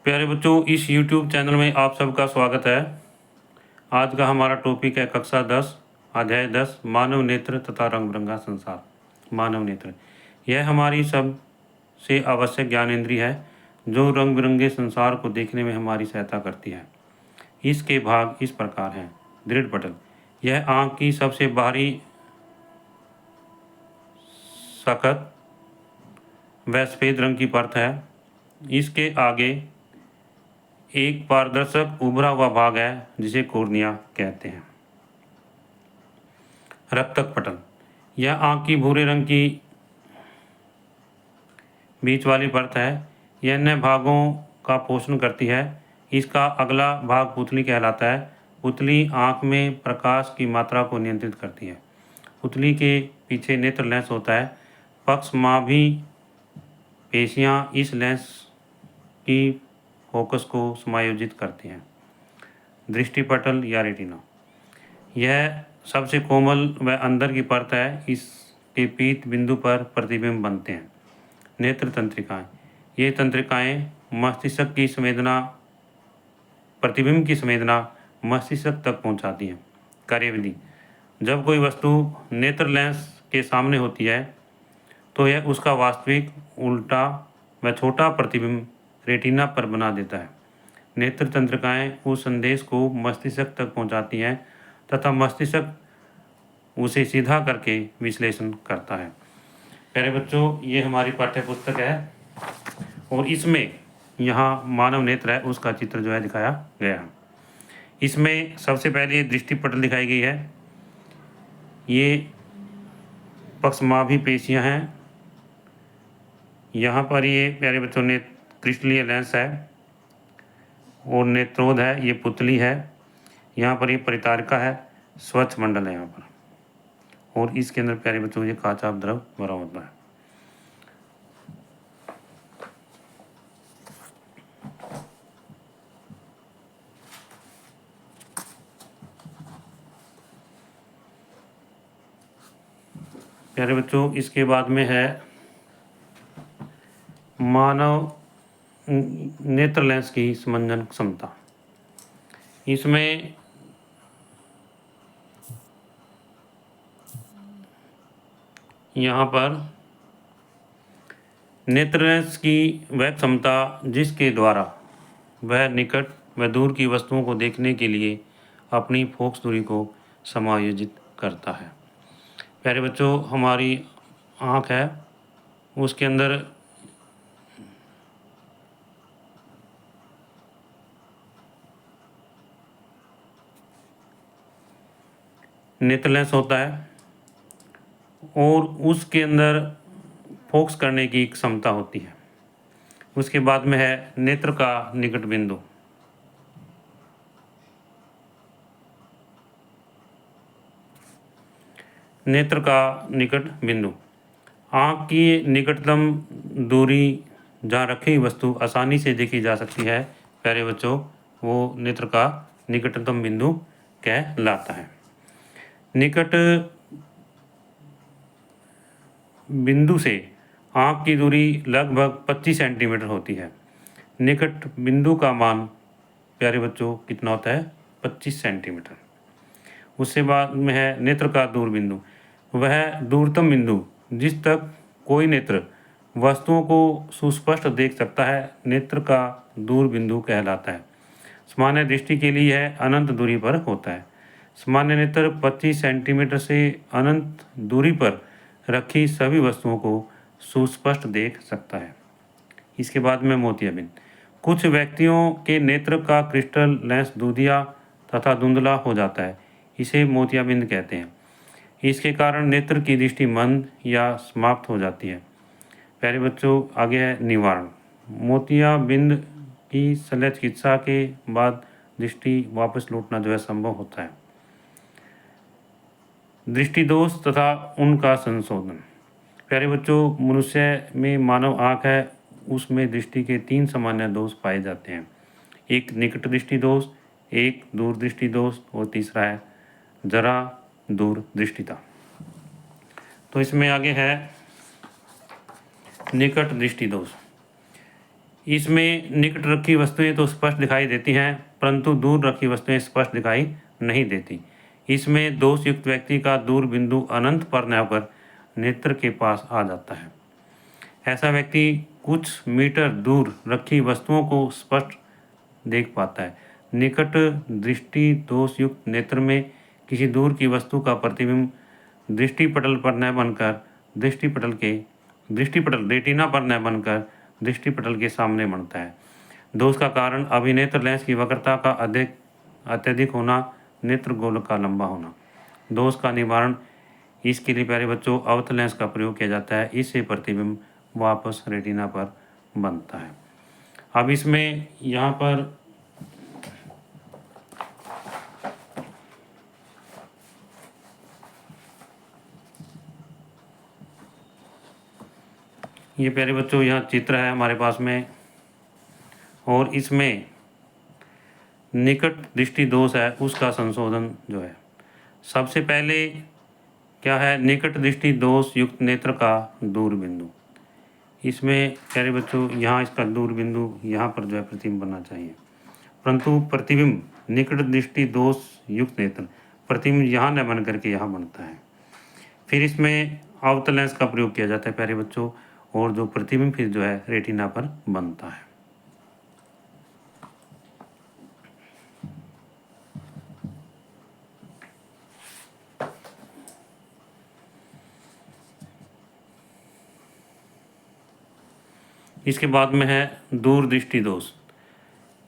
प्यारे बच्चों, इस YouTube चैनल में आप सबका स्वागत है। आज का हमारा टॉपिक है कक्षा 10 अध्याय 10 मानव नेत्र तथा रंग बिरंगा संसार। मानव नेत्र यह हमारी सबसे आवश्यक ज्ञानेंद्रिय है जो रंग बिरंगे संसार को देखने में हमारी सहायता करती है। इसके भाग इस प्रकार हैं। दृढ़ पटल यह आँख की सबसे बाहरी सखत व सफेद रंग की परत है। इसके आगे एक पारदर्शक उभरा हुआ भाग है जिसे कॉर्निया कहते हैं। रक्तक पटल यह आँख की भूरे रंग की बीच वाली परत है। यह अन्य भागों का पोषण करती है। इसका अगला भाग पुतली कहलाता है। पुतली आँख में प्रकाश की मात्रा को नियंत्रित करती है। पुतली के पीछे नेत्र लेंस होता है। पक्षमाभी पेशियाँ इस लेंस की फोकस को समायोजित करती हैं। दृष्टिपटल या रेटिना यह सबसे कोमल व अंदर की परत है। इसके पीत बिंदु पर प्रतिबिंब बनते हैं। नेत्र तंत्रिकाएँ ये तंत्रिकाएँ मस्तिष्क की संवेदना प्रतिबिंब की संवेदना मस्तिष्क तक पहुंचाती हैं। कार्यविधि जब कोई वस्तु नेत्र लेंस के सामने होती है तो यह उसका वास्तविक उल्टा व छोटा प्रतिबिंब रेटिना पर बना देता है। नेत्र तंत्रिकाएँ उस संदेश को मस्तिष्क तक पहुंचाती हैं तथा मस्तिष्क उसे सीधा करके विश्लेषण करता है। प्यारे बच्चों, ये हमारी पाठ्य पुस्तक है और इसमें यहाँ मानव नेत्र है उसका चित्र जो है दिखाया गया है। इसमें सबसे पहले दृष्टिपटल दिखाई गई है। ये पक्षमाभी पेशियाँ हैं। यहाँ पर ये प्यारे बच्चों ने क्रिस्टलीय लेंस है और नेत्रोद है, ये पुतली है। यहाँ पर ये परितारिका है, स्वच्छ मंडल है यहाँ पर, और इसके अंदर प्यारे बच्चों ये काचा द्रव भरा होता है। प्यारे बच्चों, इसके बाद में है मानव नेत्र लेंस की समंजन क्षमता। इसमें यहाँ पर नेत्र लेंस की वह क्षमता जिसके द्वारा वह निकट व दूर की वस्तुओं को देखने के लिए अपनी फोकस दूरी को समायोजित करता है। प्यारे बच्चों, हमारी आँख है उसके अंदर नेत्र लेंस होता है और उसके अंदर फोकस करने की क्षमता होती है। उसके बाद में है नेत्र का निकट बिंदु। नेत्र का निकट बिंदु आँख की निकटतम दूरी जहाँ रखी हुई वस्तु आसानी से देखी जा सकती है प्यारे बच्चों, वो नेत्र का निकटतम बिंदु कहलाता है। निकट बिंदु से आँख की दूरी लगभग 25 सेंटीमीटर होती है। निकट बिंदु का मान प्यारे बच्चों कितना होता है? 25 सेंटीमीटर। उससे बाद में है नेत्र का दूर बिंदु। वह दूरतम बिंदु जिस तक कोई नेत्र वस्तुओं को सुस्पष्ट देख सकता है नेत्र का दूर बिंदु कहलाता है। सामान्य दृष्टि के लिए यह अनंत दूरी पर होता है। सामान्य नेत्र 25 सेंटीमीटर से अनंत दूरी पर रखी सभी वस्तुओं को सुस्पष्ट देख सकता है। इसके बाद में मोतियाबिंद। कुछ व्यक्तियों के नेत्र का क्रिस्टल लेंस दूधिया तथा धुंधला हो जाता है, इसे मोतियाबिंद कहते हैं। इसके कारण नेत्र की दृष्टि मंद या समाप्त हो जाती है। प्यारे बच्चों, आगे है निवारण। मोतियाबिंद की शल्य चिकित्सा के बाद दृष्टि वापस लौटना जो है संभव होता है। दृष्टि दोष तथा उनका संशोधन। प्यारे बच्चों, मनुष्य में मानव आँख है उसमें दृष्टि के 3 सामान्य दोष पाए जाते हैं। एक निकट दृष्टि दोष, एक दूर दृष्टि दोष और तीसरा है जरा दूर दृष्टिता। तो इसमें आगे है निकट दृष्टि दोष। इसमें निकट रखी वस्तुएं तो स्पष्ट दिखाई देती हैं, परंतु दूर रखी वस्तुएं स्पष्ट दिखाई नहीं देती। इसमें दोष युक्त व्यक्ति का दूर बिंदु अनंत पर न होकर नेत्र के पास आ जाता है। ऐसा व्यक्ति कुछ मीटर दूर रखी वस्तुओं को स्पष्ट देख पाता है। निकट दृष्टि दोष युक्त नेत्र में किसी दूर की वस्तु का प्रतिबिंब दृष्टिपटल पर न बनकर दृष्टिपटल रेटिना पर न बनकर दृष्टिपटल के सामने बनता है। दोष का कारण अभिनेत्र लेंस की वक्रता का अत्यधिक होना, नेत्र गोलक का लंबा होना। दोष का निवारण, इसके लिए प्यारे बच्चों अवतल लेंस का प्रयोग किया जाता है। इससे प्रतिबिंब वापस रेटिना पर बनता है। अब इसमें यहाँ पर ये प्यारे बच्चों यहाँ चित्र है हमारे पास में, और इसमें निकट दृष्टि दोष है उसका संशोधन जो है। सबसे पहले क्या है, निकट दृष्टि दोष युक्त नेत्र का दूर बिंदु। इसमें प्यारे बच्चों यहाँ इसका दूर बिंदु यहाँ पर जो है प्रतिबिंब बनना चाहिए, परंतु प्रतिबिंब निकट दृष्टि दोष युक्त नेत्र प्रतिबिंब यहाँ न बन करके यहाँ बनता है। फिर इसमें अवतल लेंस का प्रयोग किया जाता है प्यारे बच्चों, और जो प्रतिबिंब फिर जो है रेटिना पर बनता है। इसके बाद में है दूर दृष्टि दोष।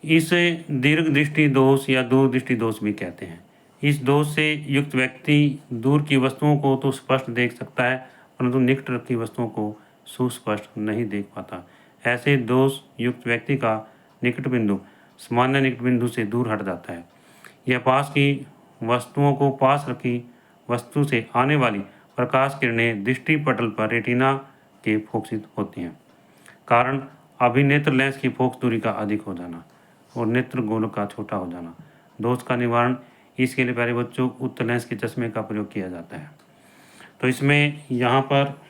इसे दीर्घ दृष्टि दोष या दूर दृष्टि दोष भी कहते हैं। इस दोष से युक्त व्यक्ति दूर की वस्तुओं को तो स्पष्ट देख सकता है, परंतु निकट रखी वस्तुओं को सुस्पष्ट नहीं देख पाता। ऐसे दोष युक्त व्यक्ति का निकट बिंदु सामान्य निकट बिंदु से दूर हट जाता है। यह पास की वस्तुओं को पास रखी वस्तु से आने वाली प्रकाश किरणें दृष्टिपटल पर रेटिना के फोकसित होती हैं। कारण अभिनेत्र लेंस की फोकस दूरी का अधिक हो जाना और नेत्र गोलक का छोटा हो जाना। दोष का निवारण, इसके लिए प्यारे बच्चों उत्तल लेंस के चश्मे का प्रयोग किया जाता है। तो इसमें यहाँ पर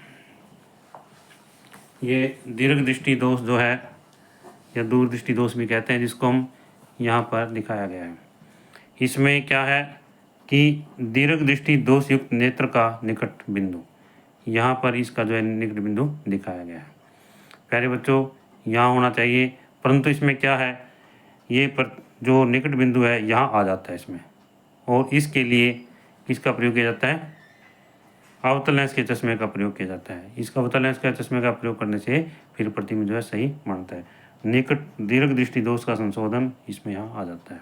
ये दीर्घ दृष्टि दोष जो है या दूर दृष्टि दोष भी कहते हैं, जिसको हम यहाँ पर दिखाया गया है। इसमें क्या है कि दीर्घ दृष्टि दोष युक्त नेत्र का निकट बिंदु, यहाँ पर इसका जो है निकट बिंदु दिखाया गया है। प्यारे बच्चों यहाँ होना चाहिए, परंतु इसमें क्या है, ये पर जो निकट बिंदु है यहाँ आ जाता है इसमें, और इसके लिए किसका प्रयोग किया जाता है, अवतल लेंस के चश्मे का प्रयोग किया जाता है। इसका अवतल लेंस के चश्मे का प्रयोग करने से फिर प्रतिबिंब जो है सही बनता है। निकट दीर्घ दृष्टि दोष का संशोधन इसमें यहाँ आ जाता है।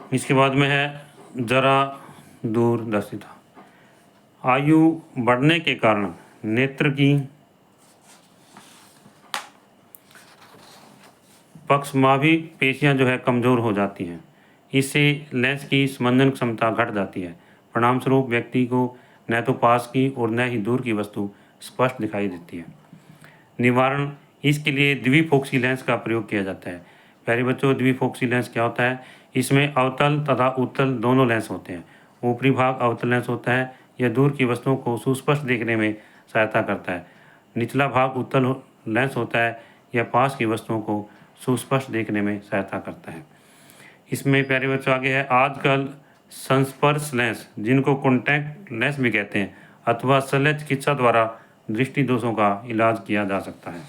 इसके बाद में है जरा दूरदर्शिता। आयु बढ़ने के कारण नेत्र की पक्षमाभी पेशियां जो है कमज़ोर हो जाती हैं। इससे लेंस की स्पंदन क्षमता घट जाती है। परिणामस्वरूप व्यक्ति को न तो पास की और न ही दूर की वस्तु स्पष्ट दिखाई देती है। निवारण, इसके लिए द्विफोक्सी लेंस का प्रयोग किया जाता है। प्यारे बच्चों द्विफोक्सी लेंस क्या होता है, इसमें अवतल तथा उत्तल दोनों लेंस होते हैं। ऊपरी भाग अवतल लेंस होता है, यह दूर की वस्तुओं को सुस्पष्ट देखने में सहायता करता है। निचला भाग उत्तल लेंस होता है, यह पास की वस्तुओं को सुस्पष्ट देखने में सहायता करता है। इसमें प्यारे बच्चों आगे है आजकल संस्पर्श लेंस, जिनको कॉन्टैक्ट लेंस भी कहते हैं, अथवा शल्य चिकित्सा द्वारा दृष्टि दोषों का इलाज किया जा सकता है।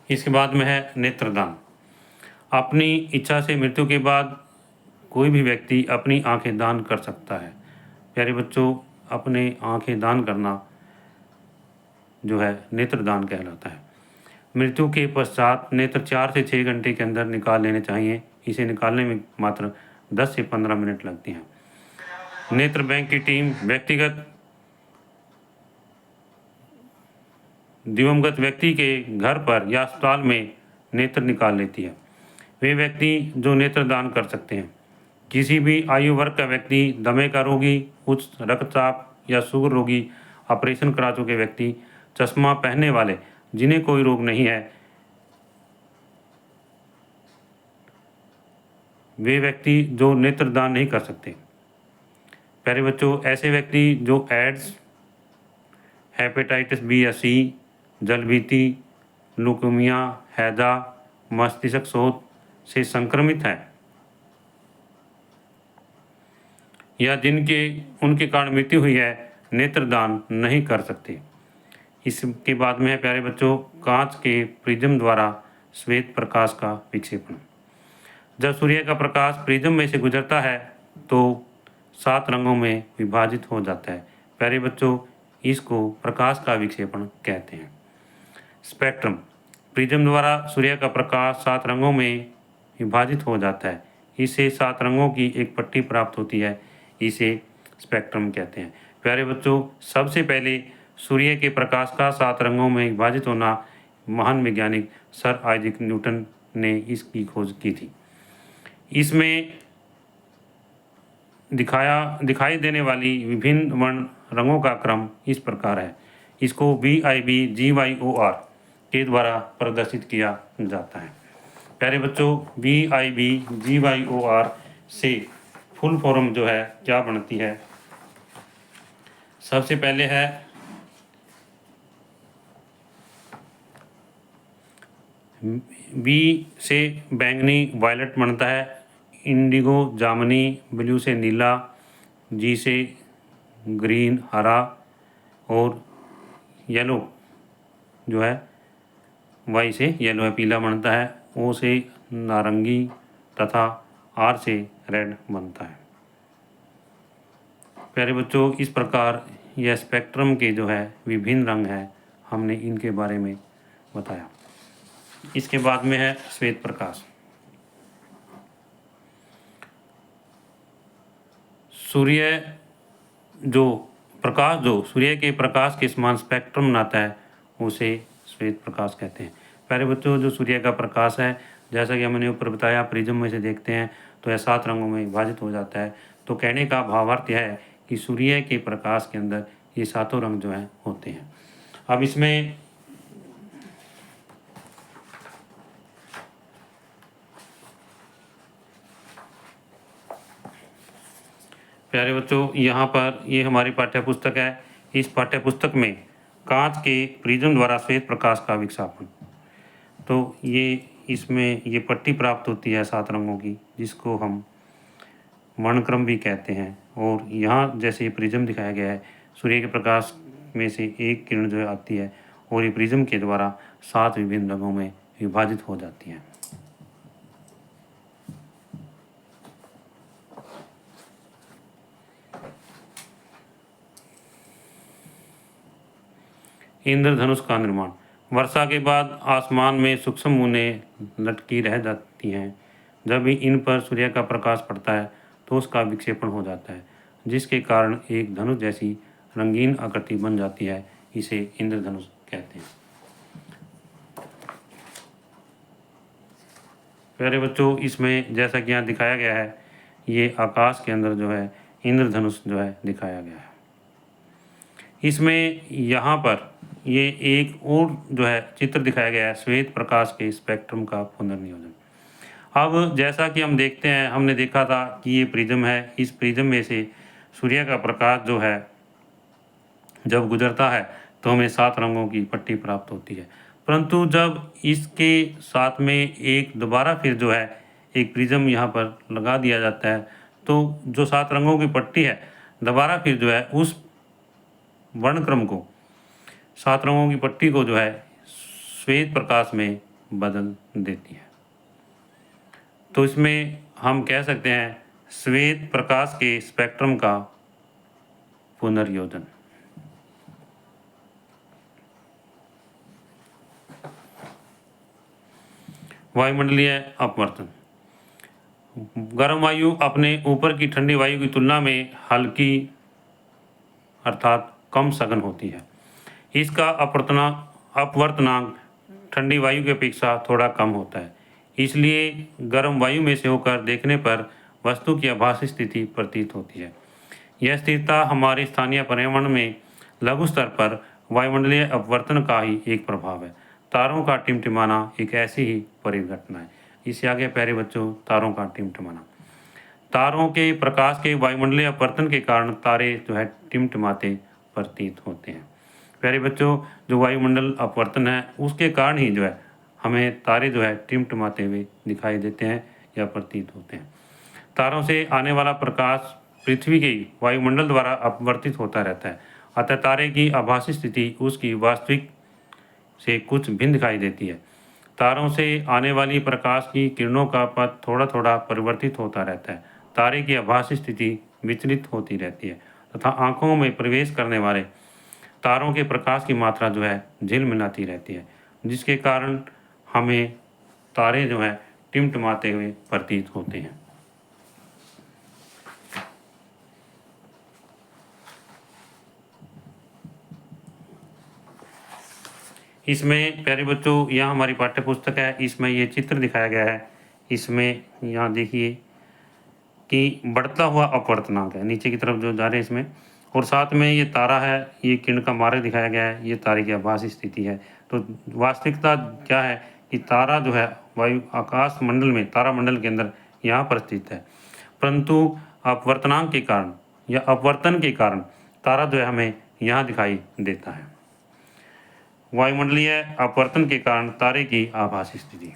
इसके बाद में है नेत्रदान। अपनी इच्छा से मृत्यु के बाद कोई भी व्यक्ति अपनी आंखें दान कर सकता है। प्यारे बच्चों अपने आंखें दान करना जो है नेत्रदान कहलाता है। मृत्यु के पश्चात नेत्र 4 से 6 घंटे के अंदर निकाल लेने चाहिए। इसे निकालने में मात्र 10 से 15 मिनट लगती हैं। नेत्र बैंक की टीम व्यक्तिगत दिवंगत व्यक्ति के घर पर या अस्पताल में नेत्र निकाल लेती है। वे व्यक्ति जो नेत्र दान कर सकते हैं, किसी भी आयु वर्ग का व्यक्ति, दमे का रोगी, उच्च रक्तचाप या शुगर रोगी, ऑपरेशन करा चुके व्यक्ति, चश्मा पहनने वाले जिन्हें कोई रोग नहीं है, वे व्यक्ति जो नेत्रदान नहीं कर सकते। प्यारे बच्चों, ऐसे व्यक्ति जो एड्स, हेपेटाइटिस बी या सी, जलभीति, ल्यूकेमिया, हैजा, मस्तिष्क शोथ से संक्रमित हैं या जिनके उनके कारण मृत्यु हुई है, नेत्रदान नहीं कर सकते। इसके बाद में है प्यारे बच्चों, कांच के प्रिज्म द्वारा श्वेत प्रकाश का विक्षेपण। जब सूर्य का प्रकाश प्रिज्म में से गुजरता है तो 7 रंगों में विभाजित हो जाता है। प्यारे बच्चों, इसको प्रकाश का विक्षेपण कहते हैं। स्पेक्ट्रम, प्रिज्म द्वारा सूर्य का प्रकाश 7 रंगों में विभाजित हो जाता है। इससे 7 रंगों की एक पट्टी प्राप्त होती है, इसे स्पेक्ट्रम कहते हैं। प्यारे बच्चों, सबसे पहले सूर्य के प्रकाश का 7 रंगों में विभाजित होना महान वैज्ञानिक सर आइजैक न्यूटन ने इसकी खोज की थी। इसमें दिखाई देने वाली विभिन्न वर्ण रंगों का क्रम इस प्रकार है। इसको BIBGYOR के द्वारा प्रदर्शित किया जाता है। प्यारे बच्चों, BIBGYOR से फुल फॉर्म जो है क्या बनती है? सबसे पहले है बी से बैंगनी वायलेट बनता है, इंडिगो जामनी, ब्लू से नीला, जी से ग्रीन हरा और येलो जो है वाई से येलो है पीला बनता है, ओ से नारंगी तथा आर से रेड बनता है। प्यारे बच्चों, इस प्रकार यह स्पेक्ट्रम के जो है विभिन्न रंग हैं, हमने इनके बारे में बताया। इसके बाद में है श्वेत प्रकाश। जो सूर्य के प्रकाश के समान स्पेक्ट्रम बनाता है उसे श्वेत प्रकाश कहते हैं। प्यारे बच्चों, जो सूर्य का प्रकाश है, जैसा कि हमने ऊपर बताया, प्रिज्म में से देखते हैं तो यह 7 रंगों में विभाजित हो जाता है। तो कहने का भावार्थ यह है कि सूर्य के प्रकाश के अंदर ये 7 रंग जो हैं होते हैं। अब इसमें प्यारे बच्चों, यहाँ पर ये हमारी पाठ्यपुस्तक है। इस पाठ्यपुस्तक में कांच के प्रिज्म द्वारा श्वेत प्रकाश का विक्षेपण, तो ये इसमें ये पट्टी प्राप्त होती है 7 रंगों की, जिसको हम वर्णक्रम भी कहते हैं। और यहाँ जैसे ये प्रिज्म दिखाया गया है, सूर्य के प्रकाश में से एक किरण जो है आती है और ये प्रिज्म के द्वारा 7 विभिन्न रंगों में विभाजित हो जाती है। इंद्रधनुष का निर्माण। वर्षा के बाद आसमान में सूक्ष्म बूंदें लटकी रह जाती हैं। जब भी इन पर सूर्य का प्रकाश पड़ता है तो उसका विक्षेपण हो जाता है, जिसके कारण एक धनुष जैसी रंगीन आकृति बन जाती है। इसे इंद्रधनुष कहते हैं। प्यारे बच्चों, इसमें जैसा कि यहाँ दिखाया गया है, ये आकाश के अंदर जो है इंद्रधनुष जो है दिखाया गया है। इसमें यहाँ पर ये एक और जो है चित्र दिखाया गया है, श्वेत प्रकाश के स्पेक्ट्रम का पुनर्नियोजन। अब जैसा कि हम देखते हैं, हमने देखा था कि ये प्रिज्म है, इस प्रिज्म में से सूर्य का प्रकाश जो है जब गुजरता है तो हमें 7 रंगों की पट्टी प्राप्त होती है। परंतु जब इसके साथ में एक दोबारा फिर जो है एक प्रिज्म यहाँ पर लगा दिया जाता है, तो जो 7 रंगों की पट्टी है दोबारा फिर जो है उस वर्णक्रम को, 7 रंगों की पट्टी को जो है श्वेत प्रकाश में बदल देती है। तो इसमें हम कह सकते हैं श्वेत प्रकाश के स्पेक्ट्रम का पुनर्योजन। वायुमंडलीय अपवर्तन। गर्म वायु अपने ऊपर की ठंडी वायु की तुलना में हल्की अर्थात कम सघन होती है। इसका अपवर्तनांक ठंडी वायु की अपेक्षा थोड़ा कम होता है। इसलिए गर्म वायु में से होकर देखने पर वस्तु की आभासी स्थिति प्रतीत होती है। यह स्थिरता हमारे स्थानीय पर्यावरण में लघु स्तर पर वायुमंडलीय अपवर्तन का ही एक प्रभाव है। तारों का टिमटिमाना एक ऐसी ही परिघटना है। इससे आगे प्यारे बच्चों तारों का टिमटिमाना। तारों के प्रकाश के वायुमंडलीय अपवर्तन के कारण तारे जो है टिमटिमाते प्रतीत होते हैं। प्यारे बच्चों, जो वायुमंडल अपवर्तन है उसके कारण ही जो है हमें तारे जो है टिमटिमाते हुए दिखाई देते हैं या प्रतीत होते हैं। तारों से आने वाला प्रकाश पृथ्वी के वायुमंडल द्वारा अपवर्तित होता रहता है, अतः तारे की आभासी स्थिति उसकी वास्तविक से कुछ भिन्न दिखाई देती है। तारों से आने वाली प्रकाश की किरणों का पथ थोड़ा थोड़ा परिवर्तित होता रहता है। तारे की आभासी स्थिति विचलित होती रहती है तथा आंखों में प्रवेश करने वाले तारों के प्रकाश की मात्रा जो है झिलमिलाती रहती है, जिसके कारण हमें तारे जो हैं टिमटिमाते हुए प्रतीत होते हैं। इसमें प्यारे बच्चों यह हमारी पाठ्य पुस्तक है, इसमें ये चित्र दिखाया गया है। इसमें यहाँ देखिए कि बढ़ता हुआ अपवर्तनांक है, नीचे की तरफ जो जा रहे हैं इसमें, और साथ में ये तारा है, ये किरण का मार्ग दिखाया गया है, ये तारे की आभासी स्थिति है। तो वास्तविकता क्या है कि तारा जो है वायु आकाश मंडल में तारामंडल के अंदर यहाँ पर स्थित है, परंतु अपवर्तनांक के कारण या अपवर्तन के कारण तारा जो है हमें यहाँ दिखाई देता है। वायुमंडलीय अपवर्तन के कारण तारे की आभासी स्थिति।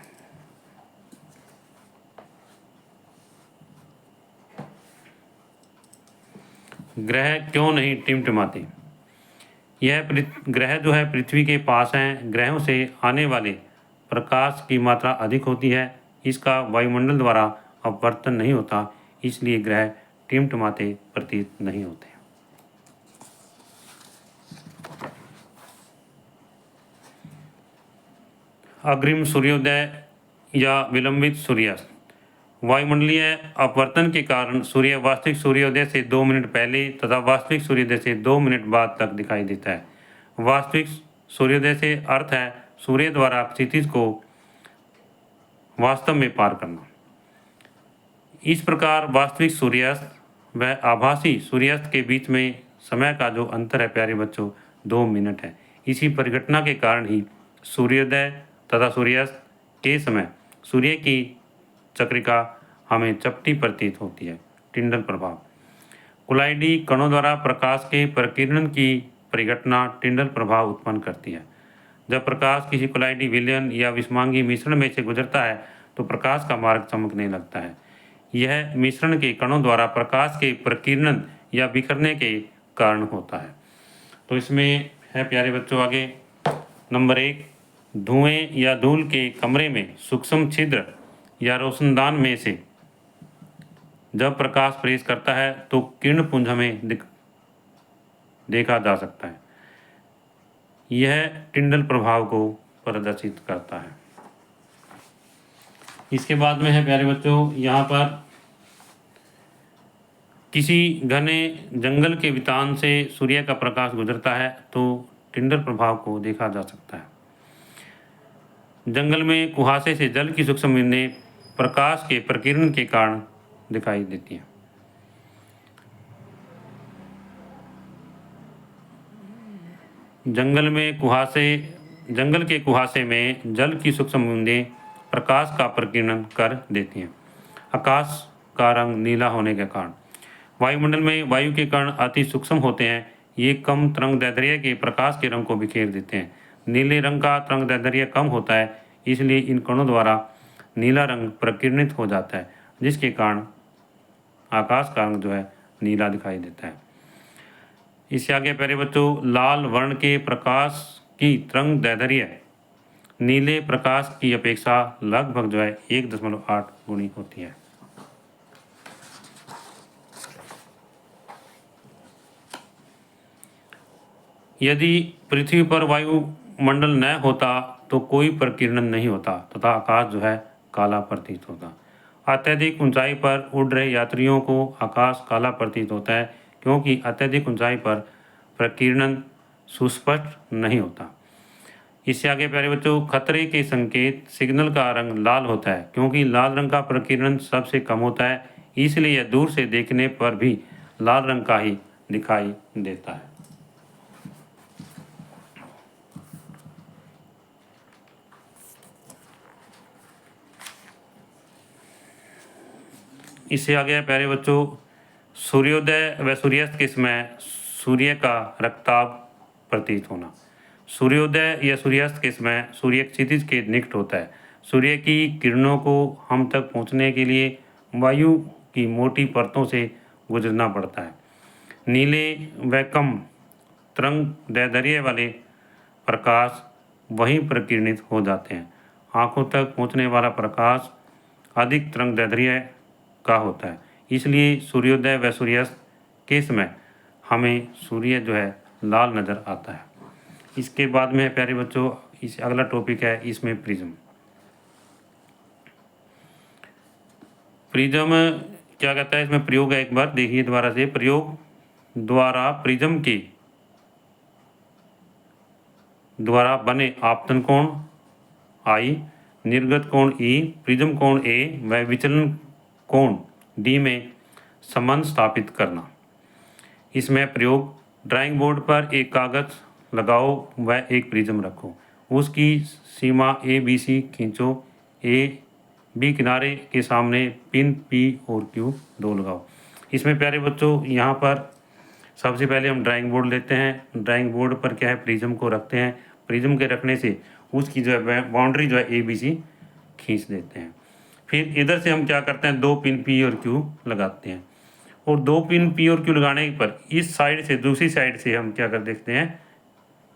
ग्रह क्यों नहीं टिमटिमाते? यह ग्रह जो है पृथ्वी के पास हैं, ग्रहों से आने वाले प्रकाश की मात्रा अधिक होती है, इसका वायुमंडल द्वारा अपवर्तन नहीं होता, इसलिए ग्रह टिमटिमाते प्रतीत नहीं होते। अग्रिम सूर्योदय या विलंबित सूर्यास्त। वायुमंडलीय अपवर्तन के कारण सूर्य वास्तविक सूर्योदय से 2 मिनट पहले तथा वास्तविक सूर्योदय से 2 मिनट बाद तक दिखाई देता है। वास्तविक सूर्योदय से अर्थ है सूर्य द्वारा क्षितिज को वास्तव में पार करना। इस प्रकार वास्तविक सूर्यास्त व आभासी सूर्यास्त के बीच में समय का जो अंतर है प्यारे बच्चों 2 मिनट है। इसी परिघटना के कारण ही सूर्योदय तथा सूर्यास्त के समय सूर्य की चक्रिका हमें चपटी प्रतीत होती है। टिंडल प्रभाव। कुलाइडी कणों द्वारा प्रकाश के प्रकीर्णन की परिघटना टिंडल प्रभाव उत्पन्न करती है। जब प्रकाश किसी कुलाइडी विलयन या विषमांगी मिश्रण में से गुजरता है तो प्रकाश का मार्ग चमकने लगता है। यह मिश्रण के कणों द्वारा प्रकाश के प्रकीर्णन या बिखरने के कारण होता है। तो इसमें है प्यारे बच्चों आगे नंबर 1, धुएं या धूल के कमरे में सूक्ष्म छिद्र या रोशनदान में से जब प्रकाश प्रवेश करता है तो किरण पुंज हमें देखा जा सकता है। यह टिंडल प्रभाव को प्रदर्शित करता है। इसके बाद में है प्यारे बच्चों यहाँ पर किसी घने जंगल के वितान से सूर्य का प्रकाश गुजरता है तो टिंडल प्रभाव को देखा जा सकता है। जंगल में कुहासे से जल की सूक्ष्म बूंदें प्रकाश के प्रकीर्णन के कारण दिखाई देती हैं। जंगल के कुहासे में जल की सूक्ष्म बूंदें प्रकाश का प्रकीर्णन कर देती हैं। आकाश का रंग नीला होने के कारण। वायुमंडल में वायु के कण अति सूक्ष्म होते हैं, ये कम तरंगदैर्ध्य के प्रकाश के रंग को बिखेर देते हैं। नीले रंग का तरंगदैर्ध्य कम होता है, इसलिए इन कणों द्वारा नीला रंग प्रकीर्णित हो जाता है, जिसके कारण आकाश का रंग जो है नीला दिखाई देता है। इससे आगे प्यारे बच्चों लाल वर्ण के प्रकाश की तरंगदैर्ध्य नीले प्रकाश की अपेक्षा लगभग जो है 1.8 गुनी होती है। यदि पृथ्वी पर वायुमंडल न होता तो कोई प्रकीर्णन नहीं होता तथा आकाश जो है काला प्रतीत होता। अत्यधिक ऊंचाई पर उड़ रहे यात्रियों को आकाश काला प्रतीत होता है, क्योंकि अत्यधिक ऊंचाई पर प्रकीर्णन सुस्पष्ट नहीं होता। इससे आगे प्यारे बच्चों खतरे के संकेत सिग्नल का रंग लाल होता है, क्योंकि लाल रंग का प्रकीर्णन सबसे कम होता है, इसलिए यह दूर से देखने पर भी लाल रंग का ही दिखाई देता है। इससे आगे है प्यारे बच्चों, सूर्योदय व सूर्यास्त के समय सूर्य का रक्ताभ प्रतीत होना। सूर्योदय या सूर्यास्त के समय सूर्य क्षितिज के निकट होता है। सूर्य की किरणों को हम तक पहुंचने के लिए वायु की मोटी परतों से गुजरना पड़ता है। नीले व कम तरंग दैर्ध्य वाले प्रकाश वहीं प्रकीर्णित हो जाते हैं। आँखों तक पहुँचने वाला प्रकाश अधिक तरंग दैर्ध्य का होता है, इसलिए सूर्योदय व सूर्यास्त के समय हमें सूर्य जो है लाल नज़र आता है। इसके बाद में प्यारे बच्चों इस अगला टॉपिक है, इसमें प्रिज्म। प्रिज्म क्या कहता है, इसमें प्रयोग है, एक बार देखिए दोबारा से। प्रयोग द्वारा प्रिज्म के द्वारा बने आपतन कोण I, निर्गत कोण E, प्रिज्म कोण A व विचलन कोण D में संबंध स्थापित करना। इसमें प्रयोग, ड्राइंग बोर्ड पर एक कागज लगाओ व एक प्रिज्म रखो, उसकी सीमा ABC खींचो, AB किनारे के सामने पिन P और Q दो लगाओ। इसमें प्यारे बच्चों यहाँ पर सबसे पहले हम ड्राइंग बोर्ड लेते हैं। ड्राइंग बोर्ड पर क्या है, प्रिज्म को रखते हैं। प्रिज्म के रखने से उसकी जो है बाउंड्री जो है ABC खींच देते हैं। फिर इधर से हम क्या करते हैं, दो पिन P और Q लगाते हैं, और दो पिन P और Q लगाने पर इस साइड से दूसरी साइड से हम क्या कर देखते हैं,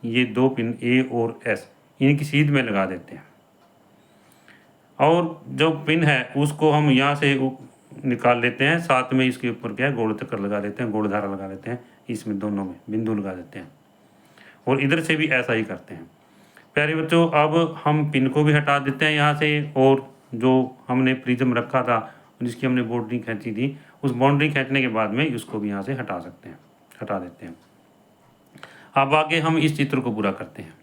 ये दो पिन A और S इनकी सीध में लगा देते हैं, और जो पिन है उसको हम यहाँ से निकाल लेते हैं। साथ में इसके ऊपर क्या है, गोल चक्कर लगा देते हैं, गोल धारा लगा देते हैं, इसमें दोनों में बिंदु लगा देते हैं, और इधर से भी ऐसा ही करते हैं। प्यारे बच्चों अब हम पिन को भी हटा देते हैं यहाँ से, और जो हमने प्रिज्म रखा था जिसकी हमने बाउंड्री खींची थी, उस बाउंड्री खींचने के बाद में उसको भी यहाँ से हटा देते हैं। अब आगे हम इस चित्र को पूरा करते हैं।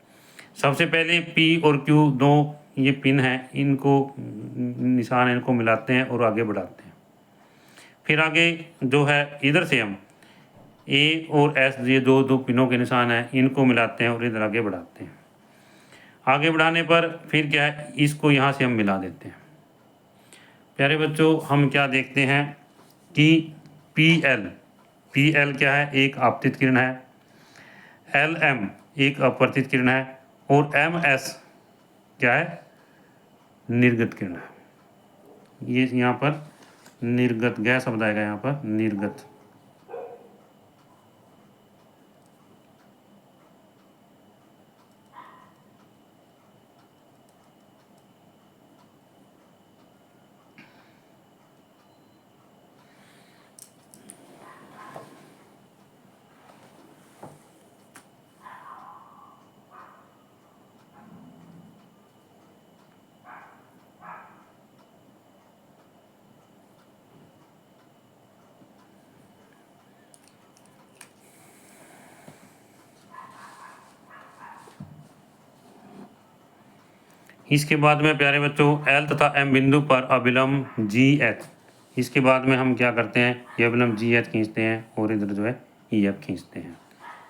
सबसे पहले P और Q दो ये पिन हैं, इनको निशान इनको मिलाते हैं और आगे बढ़ाते हैं। फिर आगे जो है इधर से हम A और S ये दो पिनों के निशान हैं, इनको मिलाते हैं और इधर आगे बढ़ाते हैं। आगे बढ़ाने पर फिर क्या है, इसको यहाँ से हम मिला देते हैं। प्यारे बच्चों हम क्या देखते हैं कि PL क्या है, एक आपतित किरण है, LM एक अपवर्तित किरण है, और MS क्या है, निर्गत किरण है। ये यहाँ पर निर्गत गैस शब्द आएगा, यहाँ पर निर्गत। इसके बाद में प्यारे बच्चों L तथा M बिंदु पर अभिलंब GH, इसके बाद में हम क्या करते हैं, ये अभिलंब GH खींचते हैं और इधर जो है EF खींचते हैं,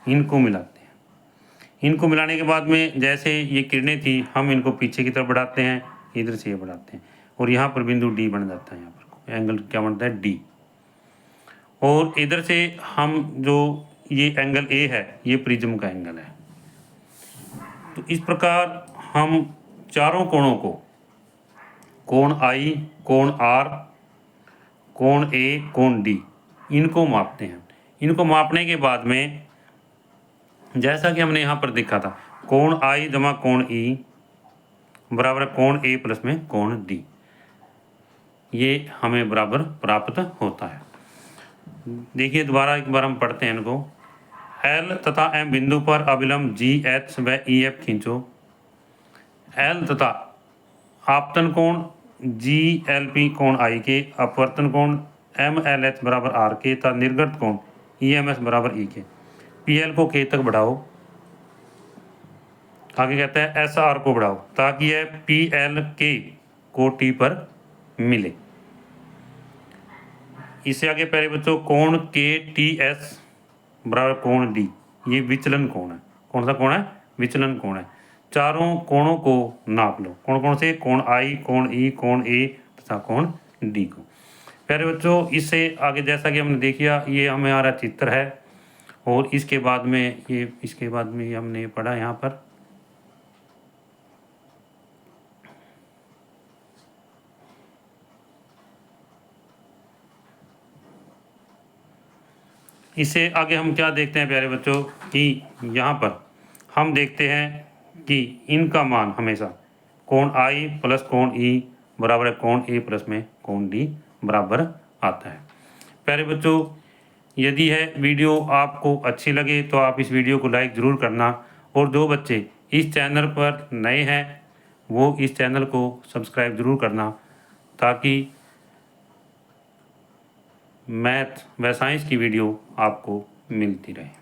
इनको मिलाते हैं। इनको मिलाने के बाद में जैसे ये किरणें थी हम इनको पीछे की तरफ बढ़ाते हैं, इधर से ये बढ़ाते हैं, और यहाँ पर बिंदु D बन जाता है। यहाँ पर एंगल क्या बनता है, D। और इधर से हम जो ये एंगल A है ये प्रिज्म का एंगल है। तो इस प्रकार हम चारों कोणों को, कोण I, कोण R, कोण A, कोण D, इनको मापते हैं। इनको मापने के बाद में जैसा कि हमने यहाँ पर देखा था, कोण I जमा कोण E बराबर कोण A प्लस में कोण D, ये हमें बराबर प्राप्त होता है। देखिए दोबारा एक बार हम पढ़ते हैं इनको। L तथा M बिंदु पर अभिलंब GH व EF खींचो। L तथा आपतन कोण GLP कोण I के, अपवर्तन कोण MLH बराबर R के तथा निर्गत कोण EMS बराबर E के। PL को K तक बढ़ाओ, आगे कहता है SR को बढ़ाओ ताकि यह PLK को T पर मिले। इससे आगे प्यारे बच्चों कोण KTS बराबर कोण D, ये विचलन कोण है। कौन सा कोण है, विचलन कोण है। चारों कोणों को नाप लो। कौन कौन से, कोण I, कोण E, कोण A तथा कोण D को। प्यारे बच्चों, इससे आगे जैसा कि हमने देखिया, ये हमारा चित्र है और इसके बाद में हमने पढ़ा यहाँ पर इससे आगे हम क्या देखते हैं प्यारे बच्चों कि यहाँ पर हम देखते हैं कि इनका मान हमेशा कोण आई प्लस कोण ई बराबर है कोण ए प्लस में कोण डी बराबर आता है। प्यारे बच्चों, यदि है वीडियो आपको अच्छी लगे तो आप इस वीडियो को लाइक ज़रूर करना, और जो बच्चे इस चैनल पर नए हैं वो इस चैनल को सब्सक्राइब ज़रूर करना, ताकि मैथ व साइंस की वीडियो आपको मिलती रहे।